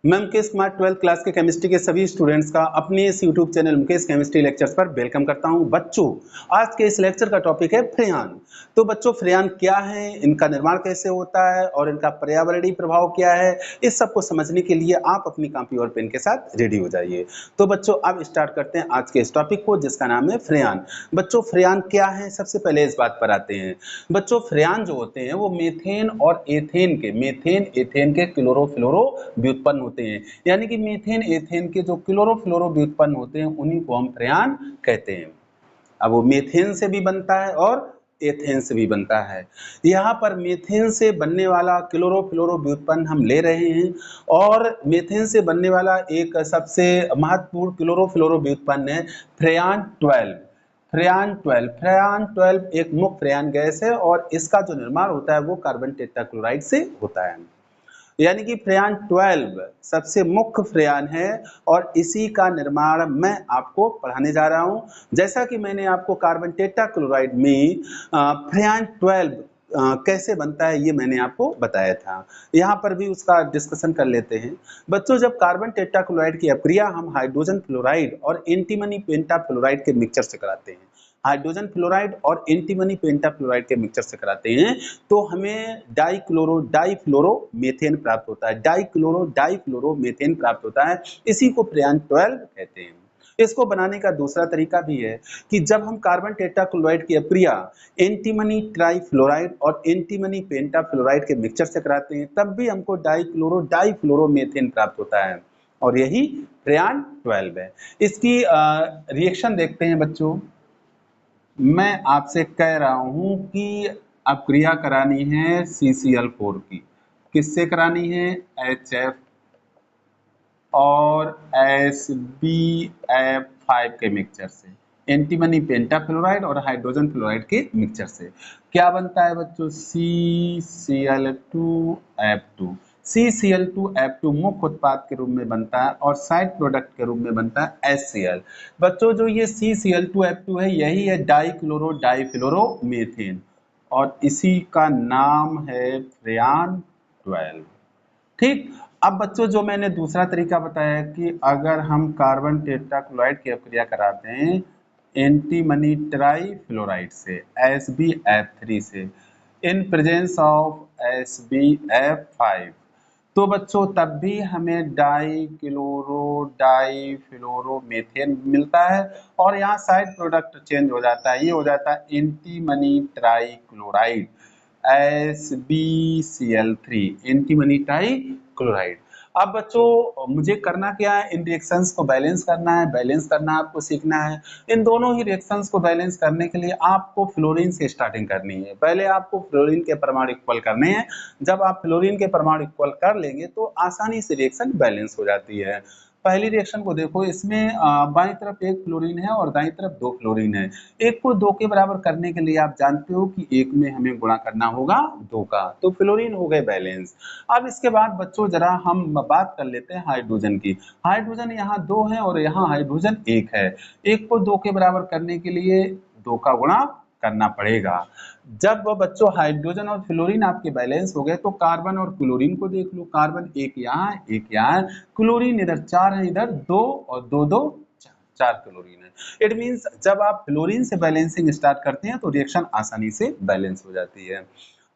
मैं Mukesh Kumar 12th class के chemistry के सभी स्टूडेंट्स का अपने इस YouTube channel Mukesh chemistry lectures पर वेलकम करता हूं। बच्चों, आज के इस लेक्चर का टॉपिक है फ्रेयान। तो बच्चों, फ्रेयान क्या है, इनका निर्माण कैसे होता है और इनका पर्यावरणीय प्रभाव क्या है, इस सब को समझने के लिए आप अपनी कॉपी और पेन के साथ रेडी हो जाइए। तो बच्चों, अब स्टार्ट करते हैं आज के इस टॉपिक को, जिसका नाम है फ्रेयान। बच्चों, फ्रेयान क्या है, सबसे पहले इस बात पर आते हैं। बच्चों, फ्रेयान जो होते हैं वो मीथेन और एथेन के क्लोरोफ्लोरो व्युत्पन्न होते हैं। यानी कि मीथेन एथेन के जो क्लोरोफ्लोरो व्युत्पन्न होते हैं उन्हीं को हम फ्रेयान कहते हैं। अब वो मीथेन से भी बनता है और एथेन से भी बनता है। यहाँ पर मीथेन से बनने वाला क्लोरोफ्लोरो व्युत्पन्न हम ले रहे हैं और मीथेन से बनने वाला एक सबसे महत्वपूर्ण क्लोरोफ्लोरो व्युत्पन्न है फ्रेयान 12। फ्रेयान 12 एक मुख्य फ्रेयान गैस है और इसका जो निर्माण होता है वो कार्बन टेट्राक्लोराइड से होता है। यानी कि फ्रेयान 12 सबसे मुख्य फ्रेयान है और इसी का निर्माण मैं आपको पढ़ाने जा रहा हूं। जैसा कि मैंने आपको कार्बन टेट्राक्लोराइड में फ्रेयान 12 कैसे बनता है ये मैंने आपको बताया था। यहाँ पर भी उसका डिस्कशन कर लेते हैं। बच्चों, जब कार्बन टेट्राक्लोराइड की अपक्रिया हम हाइड्रोजन फ्लोराइड और एंटीमनी पेंटाफ्लोराइड के मिक्सचर से कराते हैं, हाइड्रोजन फ्लोराइड और एंटीमनी पेंटाफ्लोराइड के मिक्सचर से कराते हैं, तो हमें डाइफ्लोरो मेथेन प्राप्त होता है। डाइफ्लोरो मेथेन प्राप्त होता है। इसी को फ्रेयान 12 कहते हैं। इसको बनाने का दूसरा तरीका भी है कि जब हम कार्बन टेट्राक्लोराइड की अपक्रिया एंटीमनी ट्राइफ्लोराइड और एंटीमनी पेंटाफ्लोराइड के मिक्सचर से कराते हैं, तब भी हमको डाइफ्लोरो मेथेन प्राप्त होता है और यही फ्रेयान 12 है। इसकी रिएक्शन देखते हैं बच्चों। मैं आपसे कह रहा हूं कि अब क्रिया करानी है CCl4 की। किससे करानी है? HF और SbF5 के मिक्सचर से, एंटीमनी पेंटाफ्लोराइड और हाइड्रोजन फ्लोराइड के मिक्सचर से। क्या बनता है बच्चों? CCl2F2। CCl2F2 मुख्य उत्पाद के रूप में बनता है और साइड प्रोडक्ट के रूप में बनता है HCl। बच्चों, जो ये CCl2F2 है यही है डाइक्लोरो मेथेन और इसी का नाम है फ्रेयान 12। ठीक। अब बच्चों, जो मैंने दूसरा तरीका बताया कि अगर हम कार्बन टेट्राक्लोराइड की अपक्रिया कराते हैं एंटीमनी ट्राइफ्लोराइड से SbF3 से इन प्रेजेंस ऑफ SbF5, तो बच्चों तब भी हमें डाइफ्लोरोमेथेन मिलता है और यहाँ साइड प्रोडक्ट चेंज हो जाता है। ये हो जाता है antimony trichloride SbCl3, antimony trichloride. अब बच्चों, मुझे करना क्या है? इन रिएक्शंस को बैलेंस करना है। बैलेंस करना आपको सीखना है। इन दोनों ही रिएक्शंस को बैलेंस करने के लिए आपको फ्लोरीन से स्टार्टिंग करनी है। पहले आपको फ्लोरीन के परमाणु इक्वल करने हैं। जब आप फ्लोरीन के परमाणु इक्वल कर लेंगे तो आसानी से रिएक्शन बैलेंस हो जाती है। पहली रिएक्शन को देखो, इसमें बाईं तरफ एक फ्लोरीन है और दाईं तरफ दो फ्लोरीन है। एक को दो के बराबर करने के लिए आप जानते हो कि एक में हमें गुणा करना होगा दो का, तो फ्लोरीन हो गए बैलेंस। अब इसके बाद बच्चों जरा हम बात कर लेते हैं हाइड्रोजन की। हाइड्रोजन यहाँ दो है और यहाँ हाइड्रोजन एक है। एक को दो के बराबर करने के लिए दो का गुणा करना पड़ेगा। जब बच्चों हाइड्रोजन और फ्लोरीन आपके बैलेंस हो गए तो कार्बन और क्लोरीन को देख लो। कार्बन एक यहाँ एक यहाँ, क्लोरीन इधर चार है, इधर दो और दो दो चार क्लोरीन है। इट मींस जब आप फ्लोरीन से बैलेंसिंग स्टार्ट करते हैं तो रिएक्शन आसानी से बैलेंस हो जाती है।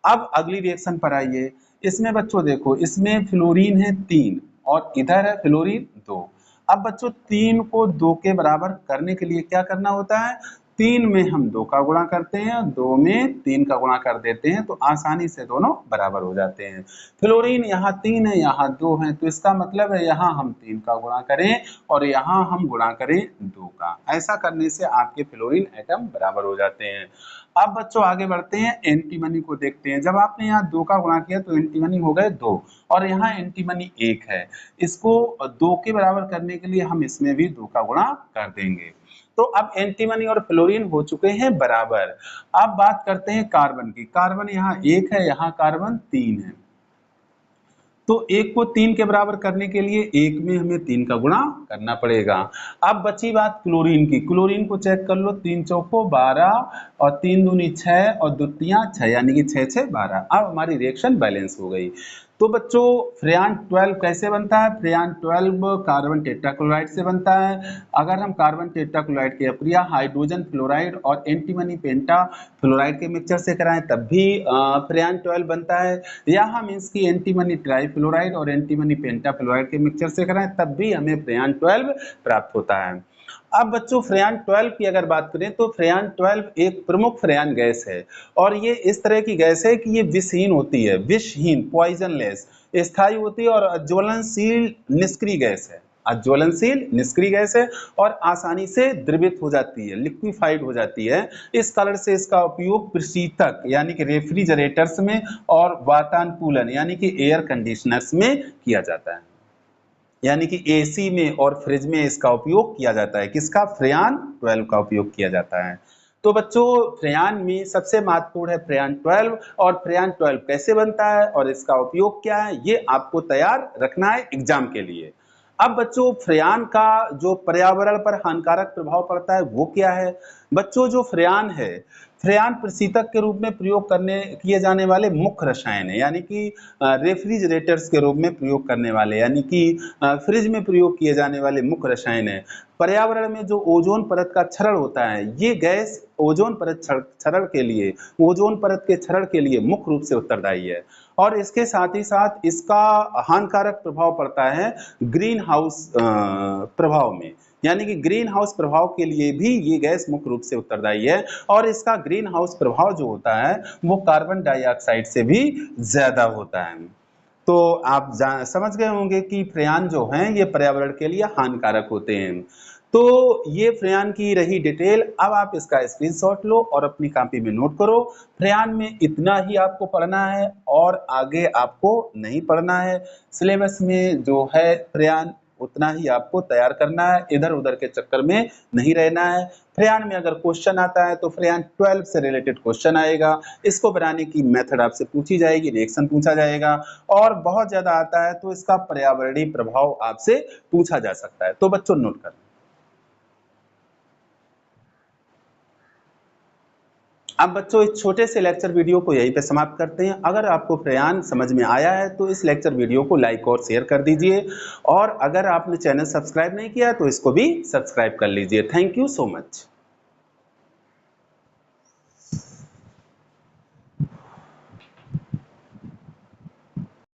अब अगली रिएक्शन पर आइए। इसमें बच्चों देखो, इसमें फ्लोरीन है 3 और इधर है फ्लोरीन 2। अब बच्चों 3 को 2 के बराबर करने के लिए क्या करना होता है? 3 में हम 2 का गुणा करते हैं, 2 में 3 का गुणा कर देते हैं तो आसानी से दोनों बराबर हो जाते हैं। फ्लोरीन यहाँ 3 है, यहाँ 2 है, तो इसका मतलब है यहाँ हम 3 का गुणा करें और यहाँ हम गुणा करें 2 का। ऐसा करने से आपके फ्लोरीन एटम बराबर हो जाते हैं। अब बच्चों आगे बढ़ते हैं, एंटीमनी को देखते हैं। जब आपने यहाँ 2 का गुणा किया तो एंटीमनी हो गए 2 और यहाँ एंटीमनी 1 है। इसको 2 के बराबर करने के लिए हम इसमें भी 2 का गुणा कर देंगे। तो अब एंटीमनी और फ्लोरीन हो चुके हैं बराबर। अब बात करते हैं कार्बन की। कार्बन यहाँ 1 है, यहाँ कार्बन 3 है, तो एक को 3 के बराबर करने के लिए एक में हमें 3 का गुणा करना पड़ेगा। अब बची बात क्लोरीन की। क्लोरीन को चेक कर लो, 3 चौको 12 और 3 दूनी 6 और द्वितीया 6, यानी कि 6 6 12। अब हमारी रिएक्शन बैलेंस हो गई। तो बच्चों फ्रेयान 12 कैसे बनता है? फ्रेयान 12 कार्बन टेट्राक्लोराइड से बनता है। अगर हम कार्बन टेट्राक्लोराइड की अप्रिया हाइड्रोजन फ्लोराइड और एंटीमनी पेंटा फ्लोराइड के मिक्सचर से कराएं तब भी फ्रेयान 12 बनता है, या हम इसकी एंटीमनी ट्राईफ्लोराइड और एंटीमनी पेंटा फ्लोराइड के मिक्सचर से कराएं तब भी हमें फ्रेयान 12 प्राप्त होता है। अब बच्चों फ्रेयान 12 की अगर बात करें तो फ्रेयान 12 एक प्रमुख फ्रेयान गैस है, और ये इस तरह की गैस है कि ये विषहीन होती है, विषहीन पॉइजनलेस, स्थायी होती है और ज्वलनशील निष्क्रिय गैस है। अज्वलनशील निष्क्रिय गैस है और आसानी से द्रवित हो जाती है, लिक्विफाइड हो जाती है। इस कारण से इसका उपयोग प्रशीतक यानी कि रेफ्रिजरेटर्स में और वातानुकूलन यानी कि एयर कंडीशनर्स में किया जाता है, यानी कि एसी में और फ्रिज में इसका उपयोग किया जाता है। किसका? फ्रेयान 12 का उपयोग किया जाता है। तो बच्चों फ्रेयान में सबसे महत्वपूर्ण है फ्रेयान 12, और फ्रेयान 12 कैसे बनता है और इसका उपयोग क्या है ये आपको तैयार रखना है एग्जाम के लिए। अब बच्चों फ्रेयान का जो पर्यावरण पर हानिकारक प्रभाव पड़ता है वो क्या है? बच्चों जो फ्रेयान है, फ्रेयान प्रशीतक के रूप में प्रयोग किए जाने वाले मुख्य रसायन है, यानी कि रेफ्रिजरेटर्स के रूप में प्रयोग करने वाले, यानी कि फ्रिज में प्रयोग किए जाने वाले मुख्य रसायन है। पर्यावरण में जो ओजोन परत का क्षरण होता है, ये गैस ओजोन परत क्षरण के लिए, ओजोन परत के क्षरण के लिए मुख्य रूप से उत्तरदायी है, और इसके साथ ही साथ इसका हानिकारक प्रभाव पड़ता है ग्रीन हाउस प्रभाव में, यानी कि ग्रीन हाउस प्रभाव के लिए भी ये गैस मुख्य रूप से उत्तरदायी है, और इसका ग्रीन हाउस प्रभाव जो होता है वो कार्बन डाइऑक्साइड से भी ज्यादा होता है। तो आप समझ गए होंगे कि फ्रेयान जो हैं ये पर्यावरण के लिए हानिकारक होते हैं। तो ये फ्रेयान की रही डिटेल। अब आप इसका स्क्रीनशॉट लो और अपनी कॉपी में नोट करो। फ्रेयान में इतना ही आपको पढ़ना है और आगे आपको नहीं पढ़ना है। सिलेबस में जो है फ्रेयान उतना ही आपको तैयार करना है, इधर उधर के चक्कर में नहीं रहना है। फ्रेयान में अगर क्वेश्चन आता है तो फ्रेयान 12 से रिलेटेड क्वेश्चन आएगा, इसको बनाने की मेथड आपसे पूछी जाएगी, रिएक्शन पूछा जाएगा, और बहुत ज्यादा आता है तो इसका पर्यावरणीय प्रभाव आपसे पूछा जा सकता है। तो बच्चों नोट कर। अब बच्चों इस छोटे से लेक्चर वीडियो को यहीं पे समाप्त करते हैं। अगर आपको फ्रेयान समझ में आया है तो इस लेक्चर वीडियो को लाइक और शेयर कर दीजिए, और अगर आपने चैनल सब्सक्राइब नहीं किया है तो इसको भी सब्सक्राइब कर लीजिए। Thank you so much.